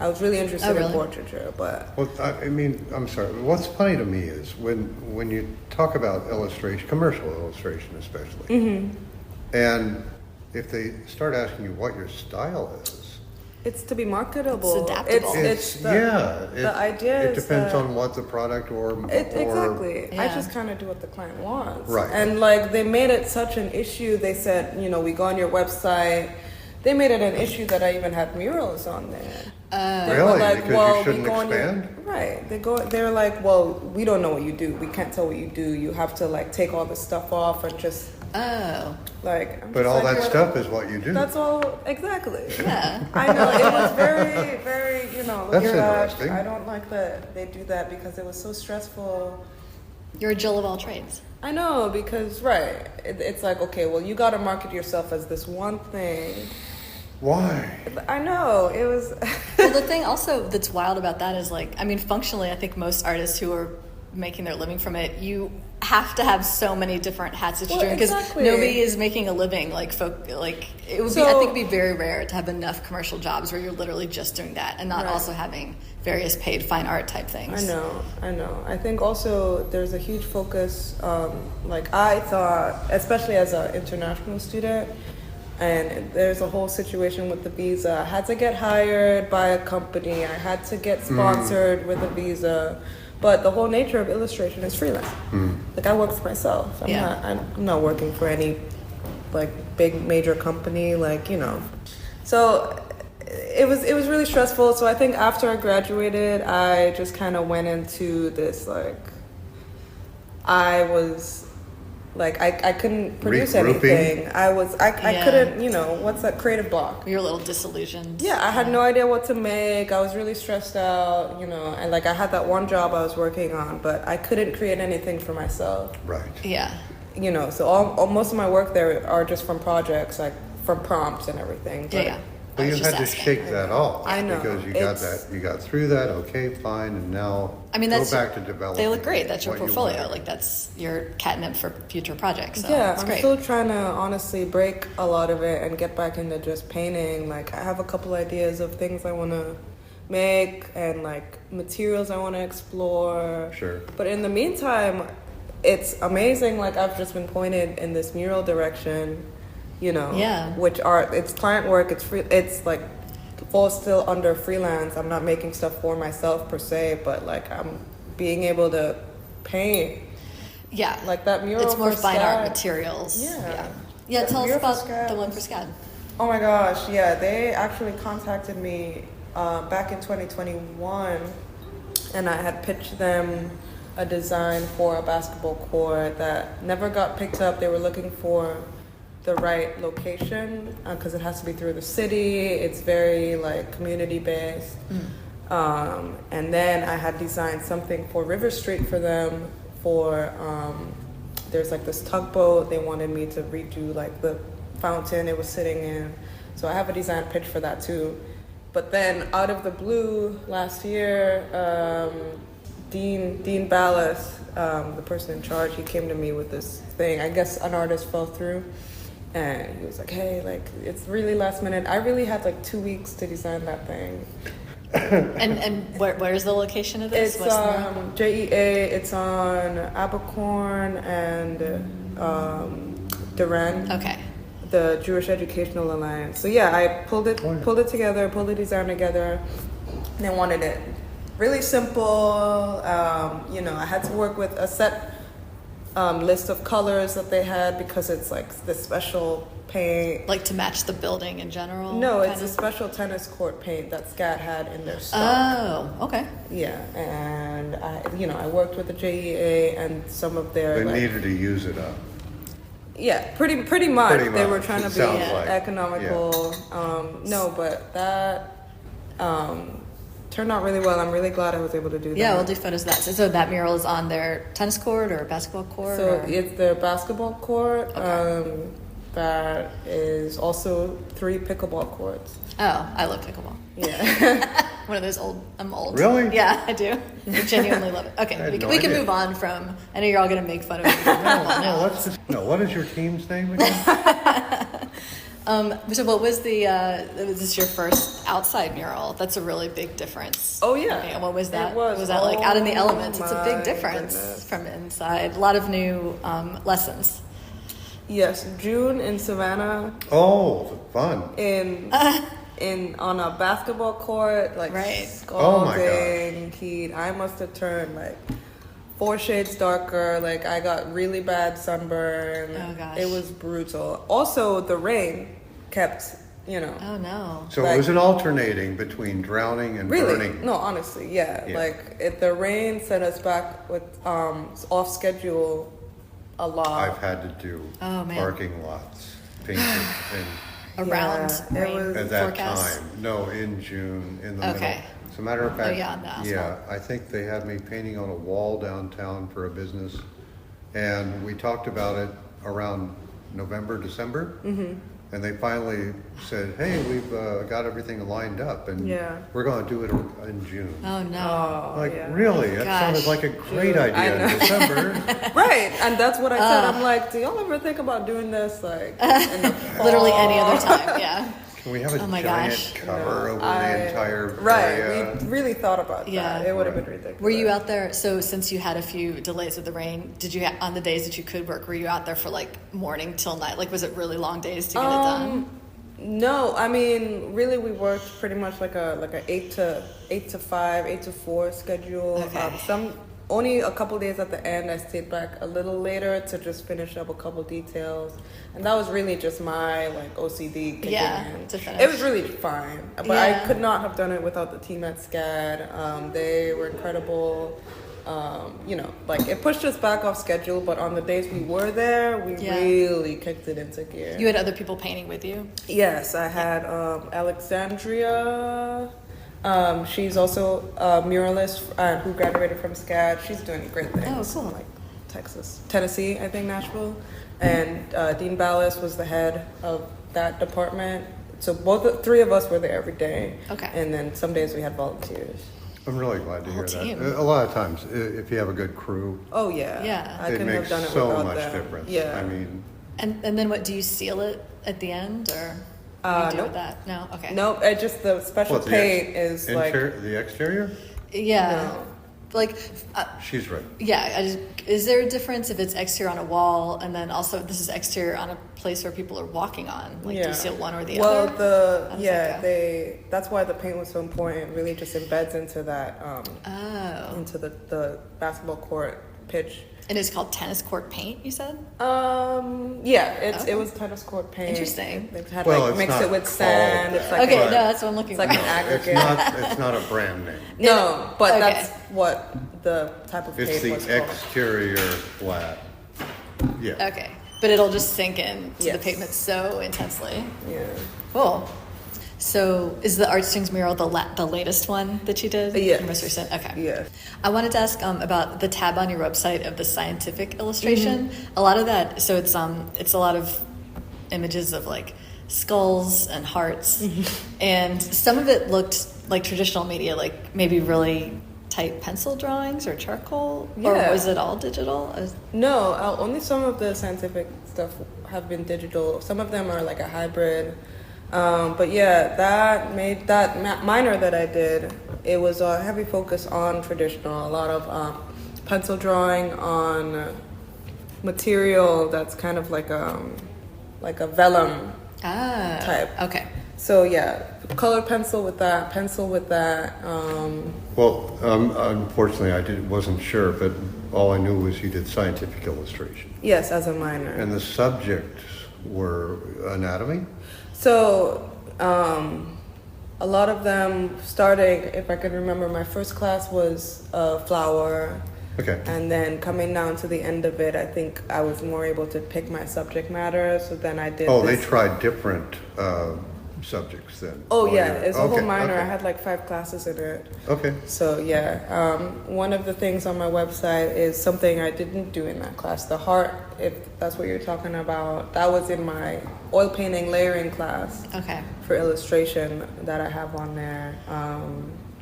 I was really interested in portraiture, but... Well, I mean, I'm sorry. What's funny to me is when you talk about illustration, commercial illustration especially, and if they start asking you what your style is, it's to be marketable. It's adaptable. The idea it depends on what the product exactly. Yeah. I just kind of do what the client wants. Right. And like they made it such an issue. They said, you know, we go on your website. They made it an issue that I even had murals on there. Really? Like, because you shouldn't expand? Right. They're like, well, we don't know what you do. We can't tell what you do. You have to like take all this stuff off and just... But all that stuff is what you do. That's all, exactly. Yeah. I know, it was very, very, you know, that's interesting. interesting. I don't like that they do that because it was so stressful. You're a Jill of all trades. I know, because, it's like, okay, well, you got to market yourself as this one thing. Why? I know, it was... Well, the thing also that's wild about that is like, I mean, functionally, I think most artists who are making their living from it, you have to have so many different hats that you're doing, because nobody is making a living I think it'd be very rare to have enough commercial jobs where you're literally just doing that and not also having various paid fine art type things. I know. I think also there's a huge focus, like I thought, especially as an international student, and there's a whole situation with the visa. I had to get hired by a company. I had to get sponsored with a visa. But the whole nature of illustration is freelance. Like I work for myself. I'm not working for any like big major company, like, you know. So it was really stressful. So I think after I graduated, I just kind of went into this like I couldn't produce anything. I couldn't, you know, what's that, creative block. You're a little disillusioned. Yeah, I had no idea what to make. I was really stressed out, you know, and like I had that one job I was working on, but I couldn't create anything for myself. Right. Yeah. You know, so all most of my work there are just from projects, like from prompts and everything. But Yeah. Well, you had to shake that off. I know. Because you got through that, okay, fine, and now go back to developing. They look great. That's your what you portfolio. want. Like that's your catnip for future projects. So yeah, it's I'm great. still trying to honestly break a lot of it and get back into just painting. Like I have a couple ideas of things I want to make and like materials I want to explore. Sure. But in the meantime, it's amazing. Like I've just been pointed in this mural direction. You know, it's client work, it's free, it's like falls still under freelance. I'm not making stuff for myself per se, but like I'm being able to paint. Yeah. Like that mural. It's more for fine SCAD. art materials. Yeah. Yeah, tell us mural for about SCAD the one was- for SCAD. Oh my gosh, yeah, they actually contacted me back in 2021, and I had pitched them a design for a basketball court that never got picked up. They were looking for the right location because it has to be through the city. It's very like community based. And then I had designed something for River Street for them for there's like this tugboat. They wanted me to redo like the fountain it was sitting in. So I have a design pitch for that too. But then out of the blue last year, Dean Ballas, the person in charge, he came to me with this thing. I guess an artist fell through. And he was like, hey, like, it's really last minute. I really had like 2 weeks to design that thing. And where's the location of this? It's JEA, it's on Abercorn and Duran. Okay. The Jewish Educational Alliance. So yeah, I pulled it together, pulled the design together, and I wanted it really simple. I had to work with a set list of colors that they had because it's like this special paint. Like to match the building in general? No, it's a special tennis court paint that SCAD had in their stock. Oh, okay. Yeah, and I worked with the JEA and some of their. They needed to use it up. Yeah, pretty much. They were trying to be Sounds like. economical. No, but that turned out really well. I'm really glad I was able to do that. Yeah, we'll do photos of that. So that mural is on their tennis court or basketball court? So or? it's their basketball court. Okay. That is also 3 pickleball courts. Oh, I love pickleball. Yeah. One of those old. I'm old. Really? Yeah, I do. I genuinely love it. Okay, I had we no can idea. move on from. I know you're all going to make fun of me. No, what is your team's name again? So what was was this your first outside mural? That's a really big difference. Oh, yeah. Okay, and what was that? It was. that like out in the Oh, elements? It's a big my difference goodness. from inside. A lot of new lessons. Yes, June in Savannah Oh, fun. on a basketball court, like Right. Oh my scalding heat. I must have turned like 4 shades darker. Like I got really bad sunburn. Oh, gosh. It was brutal. Also, the rain kept, Oh no. So Like- it was an alternating between drowning and really. burning. No, honestly, yeah. Yeah. Like the rain set us back with off schedule a lot. I've had to do Oh, man. parking lots painted Around Yeah, it rain was- at that forecast. time. No, in June, in the Okay. middle. As a matter of fact, yeah, on the asphalt. yeah, I think they had me painting on a wall downtown for a business. And we talked about it around November, December. Mm-hmm. And they finally said, hey, we've got everything lined up and Yeah. we're going to do it in June. Oh no. Like, yeah. really? That Gosh. sounded like a great Dude, I idea in know. December. Right, and that's what I said. I'm like, do y'all ever think about doing this like in the Literally any fall? other time. Yeah. Can we have a Oh my giant gosh. cover over I- the entire Right, area? we really thought about Yeah. that. It would have Right. been ridiculous. Were you out there? So since you had a few delays with the rain, did you on the days that you could work? Were you out there for like morning till night? Like was it really long days to get it done? No, I mean, really, we worked pretty much like a 8 to 5, 8 to 4 schedule. Okay. Only a couple days at the end, I stayed back a little later to just finish up a couple details, and that was really just my like OCD kicking Yeah, in. to finish. It was really fine, but Yeah. I could not have done it without the team at SCAD. They were incredible. Like it pushed us back off schedule, but on the days we were there, we Yeah. really kicked it into gear. You had other people painting with you? Yes, I had Alexandria. She's also a muralist who graduated from SCAD. She's doing great things. Oh, cool. Like Tennessee, I think Nashville. And Dean Ballas was the head of that department. So three of us were there every day. Okay. And then some days we had volunteers. I'm really glad to hear Whole team. that. A lot of times, if you have a good crew, Oh yeah. Yeah. I it couldn't have makes done it so without much them. difference. Yeah. I mean, And then what, do you seal it at the end or what do you do nope. with that? No? Okay. Nope. It just the special what, paint is like the exterior? Yeah. No. Like, She's right. yeah, is there a difference if it's exterior on a wall and then also this is exterior on a place where people are walking on? Like, do you seal one or the well, other? How does that go? that's why the paint was so important. It really just embeds into that, Oh. into the basketball court pitch. And it's called tennis court paint, you said? It was tennis court paint. Interesting. They had Well, mix it with sand. It's like Okay, no, that's what I'm looking it's for. like an aggregate. It's not a brand name. No, but Okay. that's what the type of It's paint the was called. exterior flat. Yeah. Okay. But it'll just sink in to the Yes. pavement so intensely. Yeah. Cool. So is the Artstryngs mural the latest one that you did? Yes. The most recent? Okay. Yes. I wanted to ask about the tab on your website of the scientific illustration. A lot of that, so it's a lot of images of like skulls and hearts, and some of it looked like traditional media, like maybe really tight pencil drawings or charcoal, or Yeah. was it all digital? No, only some of the scientific stuff have been digital. Some of them are like a hybrid. But yeah, that minor that I did, it was a heavy focus on traditional. A lot of pencil drawing on material that's kind of like a vellum type. Okay. So yeah, colored pencil with that. Well, unfortunately, wasn't sure, but all I knew was you did scientific illustration. Yes, as a minor. And the subjects were anatomy? So, a lot of them starting, if I could remember, my first class was flower. Okay. And then coming down to the end of it, I think I was more able to pick my subject matter. So then I did. Oh, they tried different subjects then? Oh, while yeah. you were- It's a whole okay, minor. okay. I had like 5 classes in it. Okay. So, yeah. One of the things on my website is something I didn't do in that class. The heart, if that's what you're talking about, that was in my oil painting layering class. Okay. For illustration that I have on there.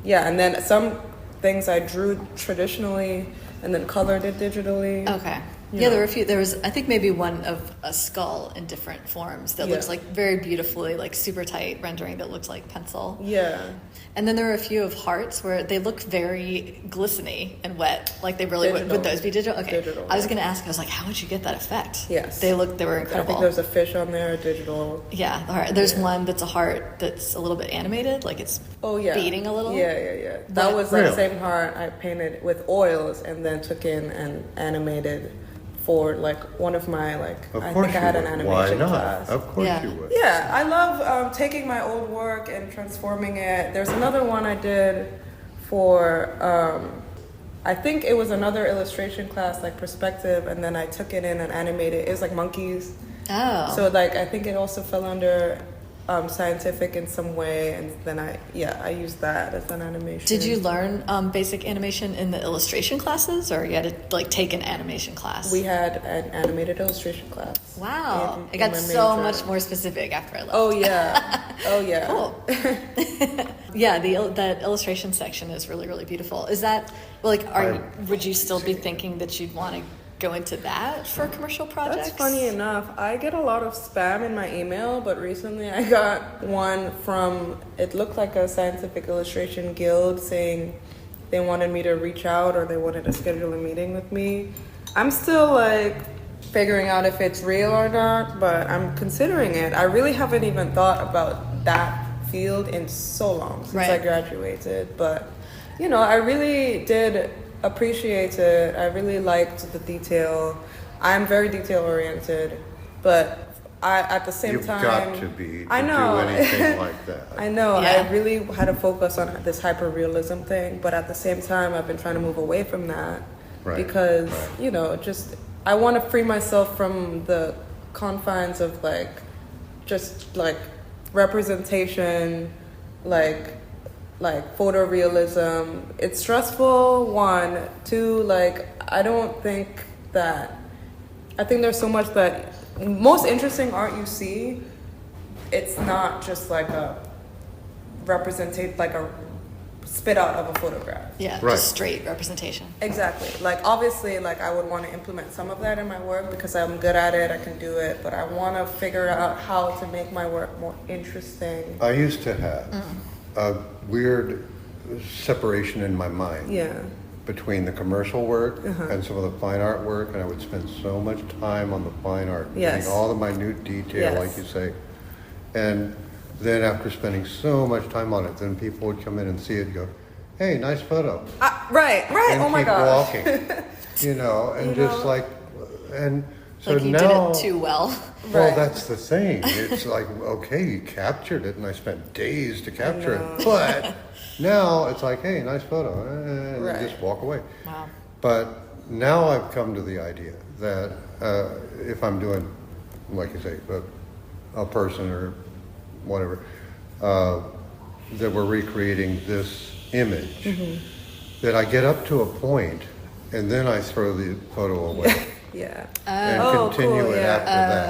Yeah, and then some things I drew traditionally and then colored it digitally. Okay. You Yeah, know. there were a few. There was, I think, maybe one of a skull in different forms that looks Yeah. like very beautifully, like super tight rendering that looks like pencil. Yeah. And then there were a few of hearts where they look very glistening and wet, like they really would. Digital. Would those be digital? Okay. Digital, I was yeah. going to ask. I was like, how would you get that effect? Yes. They were I incredible. think there's a fish on there, digital. Yeah, the heart. There's Yeah. one that's a heart that's a little bit animated, like it's Oh, yeah. beating a little. Yeah. But- That was that Really? same heart I painted with oils and then took in and animated for like one of my Of I course think I you had an would. animation Why not? class. Of course Yeah. you would. Yeah, I love taking my old work and transforming it. There's another one I did for, I think it was another illustration class, like perspective, and then I took it in and animated. It was like monkeys. Oh. So like I think it also fell under scientific in some way, and then I used that as an animation. Did you learn basic animation in the illustration classes, or you had to like take an animation class? We had an animated illustration class. Wow, in it got my so major. much more specific after I left. Oh yeah, oh yeah. Cool. Yeah, that illustration section is really, really beautiful. Is that like? Would you still be thinking that you'd want to go into that for commercial projects? That's funny enough. I get a lot of spam in my email, but recently I got one from, it looked like a scientific illustration guild saying they wanted me to reach out or they wanted to schedule a meeting with me. I'm still like figuring out if it's real or not, but I'm considering it. I really haven't even thought about that field in so long since I Right. graduated, but you know, I really did appreciate it. I really liked the detail. I'm very detail oriented, but I at the same You've time got to be to I know. do anything like that. I know. Yeah. I really had to focus on this hyper-realism thing, but at the same time I've been trying to move away from that Right, because, right. you know, just I want to free myself from the confines of like just like representation, like photorealism. It's stressful, 1. 2, like I think there's so much that most interesting art you see, it's not just like a spit out of a photograph. Yeah, Right. just straight representation. Exactly. Like obviously, like I would want to implement some of that in my work because I'm good at it. I can do it, but I want to figure out how to make my work more interesting. I used to have a weird separation in my mind Yeah. between the commercial work and some of the fine art work, and I would spend so much time on the fine art, Yes. getting all the minute detail, Yes. like you say. And then after spending so much time on it, then people would come in and see it and go, "Hey, nice photo," Right. and Oh my keep gosh. walking. you know, and just like, and so like you now, did it too well. well, Right. that's the thing. It's like, okay, you captured it, and I spent days to capture it, but now it's like, hey, nice photo, and Right. you just walk away. Wow. But now I've come to the idea that if I'm doing, like you say, a person or whatever, that we're recreating this image, that I get up to a point and then I throw the photo away Yeah. and Oh, continue cool, it yeah. after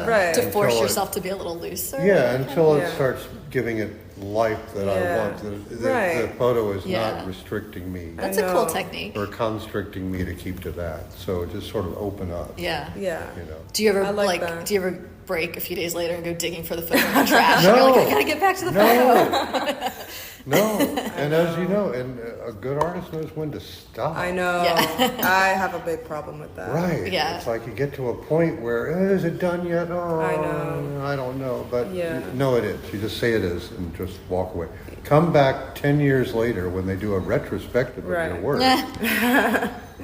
that. Right. To force until it- yourself to be a little looser. Yeah, until it Yeah. starts giving it life that I Yeah. want. The Right. photo is Yeah. not restricting me That's I a cool know. technique. or constricting me to keep to that. So just sort of open up. Yeah. Yeah. You know. Do you ever I like that. do you ever break a few days later and go digging for the photo in the trash? No. And you're like, I gotta get back to the photo. No, no. And as you know, and a good artist knows when to stop. I know. Yeah. I have a big problem with that. Right. Yeah. It's like you get to a point where, is it done yet? Oh, I know. I don't know. But Yeah. no, it is. You just say it is and just walk away. Come back 10 years later when they do a retrospective of your Right. work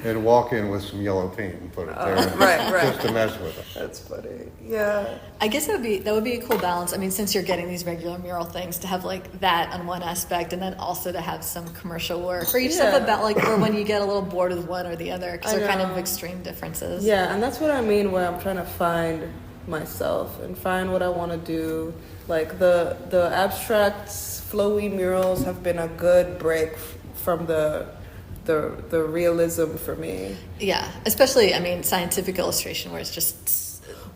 and walk in with some yellow paint and put it there right. just to mess with it. That's funny. Yeah. I guess that would be a cool balance. I mean, since you're getting these regular mural things, to have like that on one aspect, and then also to have some commercial work, or you just have Yeah. about like, or when you get a little bored with one or the other, because I they're kind know. of extreme differences. Yeah, and that's what I mean where I'm trying to find myself and find what I want to do. Like the abstract flowy murals have been a good break from the realism for me. Yeah, especially I mean, scientific illustration where it's just.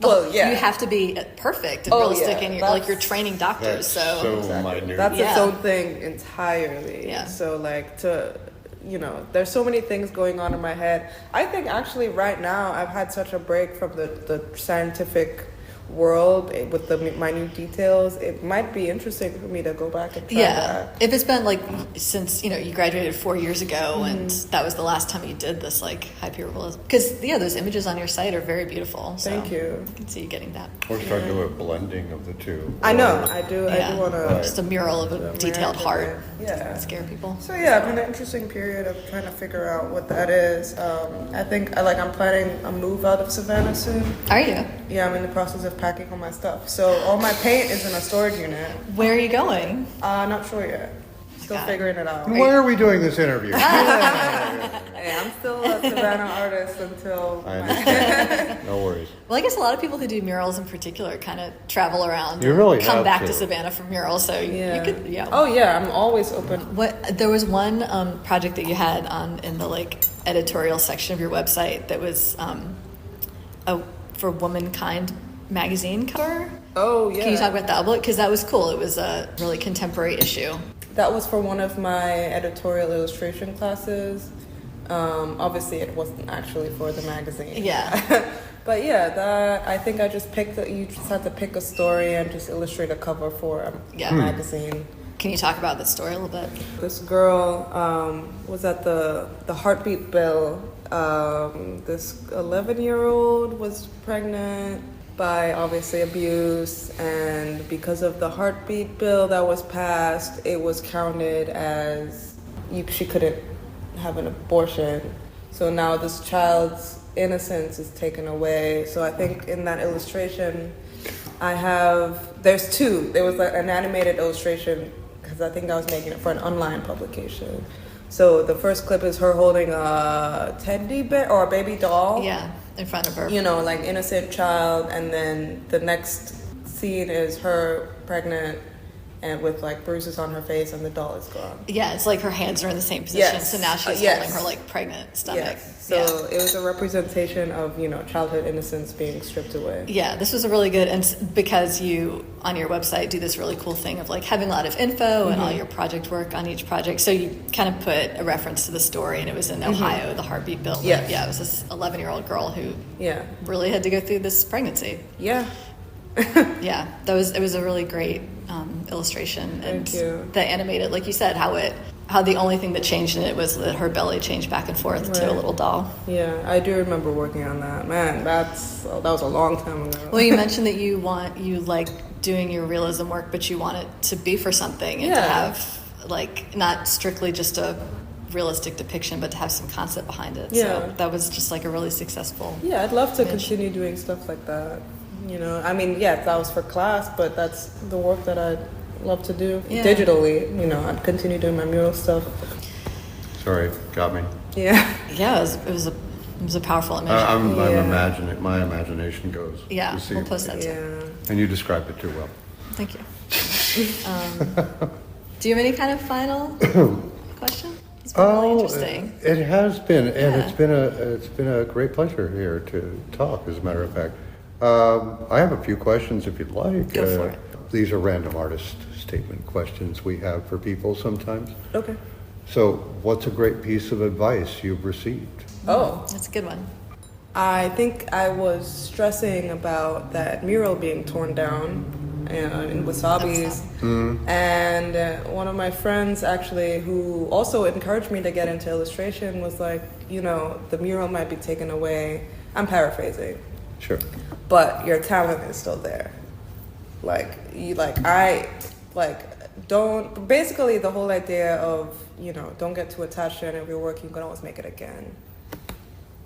Well, yeah. You have to be perfect and Oh, realistic, yeah, and you're that's- like you're training doctors. That's So so minute. That's its Yeah. own thing entirely. Yeah. So like there's so many things going on in my head. I think actually right now I've had such a break from the scientific world with the minute details. It might be interesting for me to go back and try yeah, that. if it's been like since you graduated 4 years ago, and that was the last time you did this like hyperrealism, because those images on your site are very beautiful. So Thank you. I can see you getting that. Or start doing a blending of the two. I know. Or- I do Yeah. want to. Right. Just a mural of a detailed heart. Yeah. Scare people. So yeah, I've been in an interesting period of trying to figure out what that is. I think I'm planning a move out of Savannah soon. Are you? Yeah, I'm in the process of packing all my stuff. So all my paint is in a storage unit. Where are you going? Not sure yet. Still Got it. figuring it out. Why are we doing this interview? Hey, I'm still a Savannah artist until. I understand. No worries. Well, I guess a lot of people who do murals in particular kind of travel around. You and really come have back to. to Savannah for murals, so Yeah. you could. Yeah. Oh yeah, I'm always open. What there was one project that you had in the like editorial section of your website that was for Womankind magazine cover. Oh yeah. Can you talk about that? Because that was cool. It was a really contemporary issue. That was for one of my editorial illustration classes. Obviously, it wasn't actually for the magazine. Yeah. But yeah, I think I just picked. You just had to pick a story and just illustrate a cover for a Yeah. magazine. Can you talk about that story a little bit? This girl was at the heartbeat bill. This 11-year-old was pregnant by obviously abuse, and because of the heartbeat bill that was passed, it was counted as she couldn't have an abortion. So now this child's innocence is taken away. So I think in that illustration, there's two. There was like an animated illustration because I think I was making it for an online publication. So the first clip is her holding a teddy bear or a baby doll. Yeah, in front of her. Like innocent child, and then the next scene is her pregnant and with like bruises on her face, and the doll is gone. Yeah, it's like her hands are in the same position, Yes. so now she's Yes. holding her like pregnant stomach. Yes. So it was a representation of childhood innocence being stripped away. Yeah, this was a really good, and because you on your website do this really cool thing of like having a lot of info and all your project work on each project. So you kind of put a reference to the story, and it was in Ohio, the heartbeat bill. Yes. Yeah, it was this 11-year-old girl who Yeah. really had to go through this pregnancy. Yeah. Yeah, it was a really great illustration. And Thank you. the animated, like you said, how the only thing that changed in it was that her belly changed back and forth to a Right. little doll. Yeah, I do remember working on that. Man, that was a long time ago. Well, you mentioned that you like doing your realism work, but you want it to be for something and to Yeah. have like not strictly just a realistic depiction, but to have some concept behind it. Yeah. So that was just like a really successful. Yeah, I'd love to image. continue doing stuff like that. I mean, yeah, that was for class, but that's the work that I'd love to do digitally. I'd continue doing my mural stuff. Sorry, got me. Yeah. Yeah, it was a powerful image. I'm imagining, my imagination goes. Yeah, You see we'll it. post that too. Yeah. And you described it too well. Thank you. Do you have any kind of final question? It's been really interesting. It has been, and Yeah. it's been a great pleasure here to talk. As a matter of fact, I have a few questions if you'd like. Go for it. These are random artist statement questions we have for people sometimes. Okay. So, what's a great piece of advice you've received? Oh. That's a good one. I think I was stressing about that mural being torn down in Wasabi's. And one of my friends actually, who also encouraged me to get into illustration, was like, the mural might be taken away. I'm paraphrasing. Sure. But your talent is still there. Don't, basically the whole idea of, don't get too attached to it, and if you're working, you can always make it again.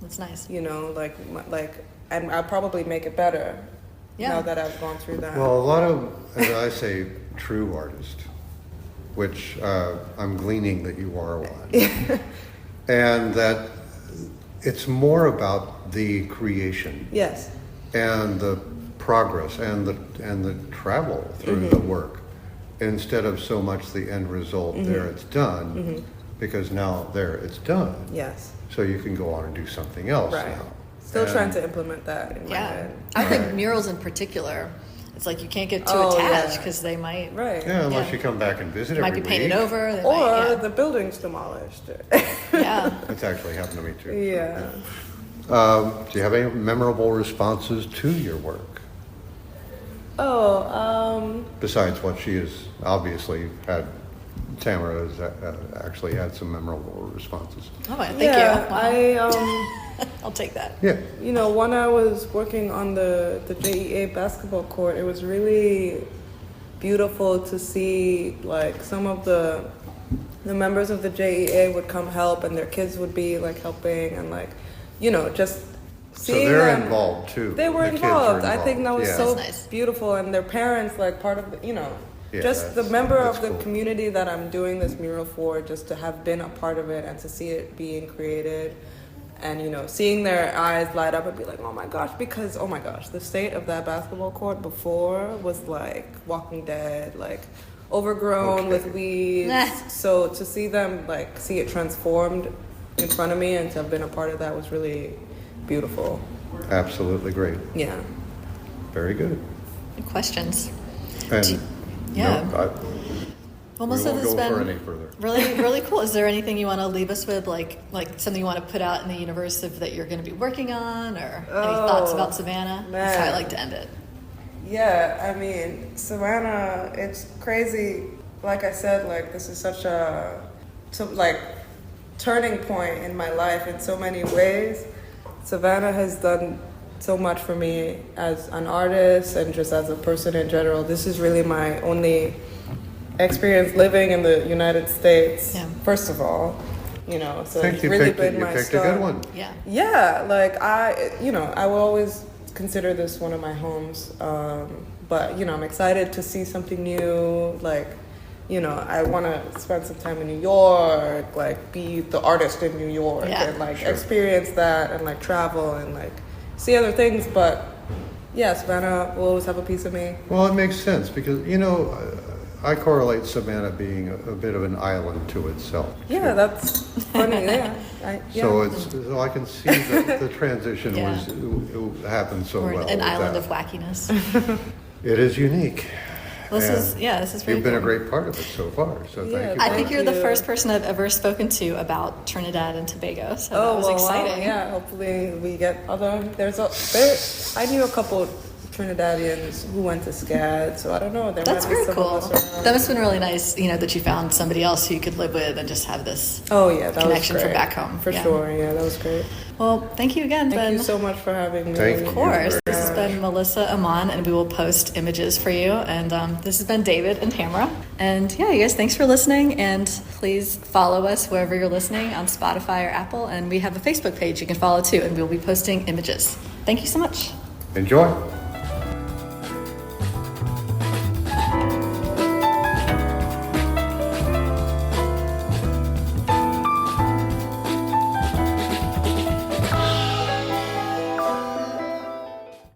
That's nice. And I'll probably make it better Yeah. now that I've gone through that. Well, a lot of, as I say, true artists, which I'm gleaning that you are one, and that it's more about the creation Yes. and the progress and the travel through the work, instead of so much the end result. There, it's done, because now there it's done. Yes. So you can go on and do something else Right. now. Still And- trying to implement that in my Yeah. head. I think murals in particular, it's like you can't get too Oh, attached yeah. because they might Right. Yeah, unless Yeah. you come back and visit they might every be painted week. over. They Or might, the building's demolished. yeah. That's actually happened to me too. Yeah. Do you have any memorable responses to your work? Besides what she has obviously had, Tamara has actually had some memorable responses. Oh, thank Yeah, you. Wow. I I'll take that. Yeah. when I was working on the JEA basketball court, it was really beautiful to see like some of the members of the JEA would come help, and their kids would be like helping, and just So seeing they're them. involved too. They were The kids are involved. I think that was Yeah. so That's nice. beautiful, and their parents, like part of the, Yeah, just the that's- member that's of the cool. community that I'm doing this mural for, just to have been a part of it and to see it being created, and seeing their eyes light up and be like, oh my gosh, because oh my gosh, the state of that basketball court before was like Walking Dead, like overgrown Okay. with weeds. Nah. So to see them see it transformed in front of me and to have been a part of that was really beautiful. Absolutely great. Yeah. Very good. Good questions. And Yeah. no, Well, we most of won't this go has for been any further. really, really cool. Is there anything you want to leave us with, like something you want to put out in the universe that you're going to be working on, or any thoughts about Savannah? That's how I man. like to end it. Yeah, I mean, Savannah, it's crazy. Like I said, this is such a turning point in my life in so many ways. Savannah has done so much for me as an artist and just as a person in general. This is really my only experience living in the United States, Yeah. first of all. So I think it's you really picked, been you my picked a start. good one. Yeah. Yeah, I will always consider this one of my homes. But, I'm excited to see something new. I want to spend some time in New York, be the artist in New York, Yeah. and Sure. experience that, and travel and see other things. But yeah, Savannah will always have a piece of me. Well, it makes sense because, I correlate Savannah being a bit of an island to itself. Yeah, that's funny. Yeah, So I can see that the transition Yeah. it happened so Or well. an with island that. of wackiness. It is unique. Well, this And is very You've been a cool. great part of it so far. So Yeah, thank you. I for think that. you're the you. first person I've ever spoken to about Trinidad and Tobago, so that was wow, exciting. yeah, hopefully we get other. I knew a couple Trinidadians who went to SCAD, so I don't know. There That's might be very some cool. of us around. That must have been really nice, that you found somebody else who you could live with and just have this. Oh yeah, that connection was from great. back home. For Yeah. sure. Yeah, that was great. Well, thank you again, Thank Ben. you so much for having me. Thank you. Of course. This very has been Melyssa Amann, and we will post images for you. And this has been David and Tamara. And yeah, you guys, thanks for listening. And please follow us wherever you're listening on Spotify or Apple. And we have a Facebook page you can follow too. And we'll be posting images. Thank you so much. Enjoy.